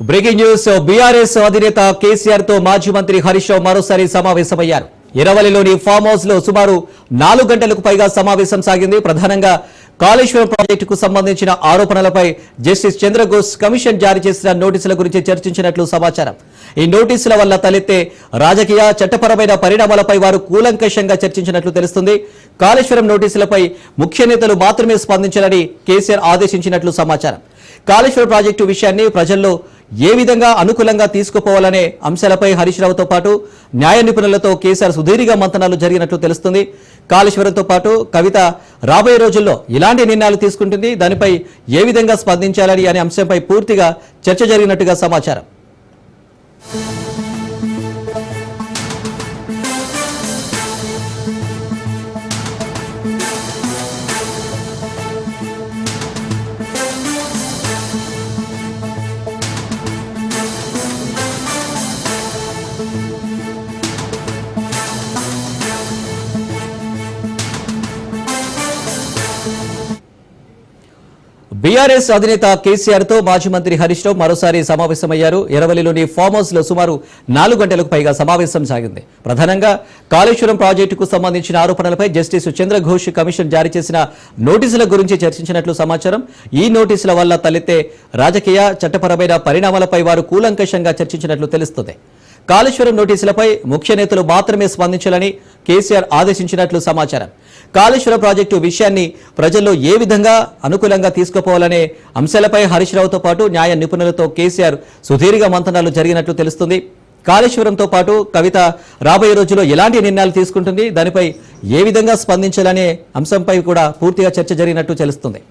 Breaking news. BRS అధినేత కేసీఆర్ తో మాజీ మంత్రి హరీష్ రావు మరోసారి సమావేశమయ్యారు. ఎరవలిలోని ఫామ్ హౌస్ లో సుమారు 4 గంటలకు పైగా సమావేశం సాగింది. ప్రధానంగా కాళేశ్వరం ప్రాజెక్టుకు సంబంధించిన ఆరోపణలపై జస్టిస్ చంద్రఘోష్ కమిషన్ జారీ చేసిన నోటీసుల గురించి చర్చించినట్లు సమాచారం. ఈ నోటీసుల వల్ల తలెత్తే రాజకీయ చట్టపరమైన పరిణామాలపై వారు కూలంకషంగా చర్చించినట్లు తెలుస్తుంది. కాళేశ్వరం నోటీసులపై ముఖ్య నేతలు మాత్రమే స్పందించాలని కేసీఆర్ ఆదేశించినట్లు సమాచారం. కాళేశ్వరం ప్రాజెక్టు విషయాన్ని ప్రజల్లో ఏ విధంగా అనుకూలంగా తీసుకుపోవాలనే అంశాలపై హరీష్ రావుతో పాటు న్యాయ నిపుణులతో కేసీఆర్ సుదీర్ఘ మంతనాలు జరిగినట్లు తెలుస్తుంది. కాళేశ్వరంతో పాటు కవిత రాబోయే రోజుల్లో ఇలాంటి నిర్ణయాలు తీసుకుంటుంది, దానిపై ఏ విధంగా స్పందించాలని అనే అంశంపై పూర్తిగా చర్చ జరిగినట్టుగా సమాచారం. బీఆర్ఎస్ అధినేత కేసీఆర్ తో మాజీ మంత్రి హరీష్ రావు మరోసారి సమావేశమయ్యారు. ఎరవలిలోని ఫామ్ హౌస్ లో సుమారు 4 గంటలకు పైగా సమావేశం సాగింది. ప్రధానంగా కాళేశ్వరం ప్రాజెక్టుకు సంబంధించిన ఆరోపణలపై జస్టిస్ చంద్రఘోష్ కమిషన్ జారీ చేసిన నోటీసుల గురించి చర్చించినట్లు సమాచారం. ఈ నోటీసుల వల్ల తలెత్తే రాజకీయ చట్టపరమైన పరిణామాలపై వారు కూలంకషంగా చర్చించినట్లు తెలుస్తుంది. కాళేశ్వరం నోటీసులపై ముఖ్య నేతలు మాత్రమే స్పందించాలని కేసీఆర్ ఆదేశించినట్లు సమాచారం. కాళేశ్వరం ప్రాజెక్టు విషయాన్ని ప్రజల్లో ఏ విధంగా అనుకూలంగా తీసుకుపోవాలనే అంశాలపై హరీష్ రావుతో పాటు న్యాయ నిపుణులతో కేసీఆర్ సుదీర్ఘ మంతనాలు జరిగినట్లు తెలుస్తుంది. కాళేశ్వరంతో పాటు కవిత రాబోయే రోజుల్లో ఎలాంటి నిర్ణయాలు తీసుకుంటుంది, దానిపై ఏ విధంగా స్పందించాలనే అంశంపై కూడా పూర్తిగా చర్చ జరిగినట్టు తెలుస్తుంది.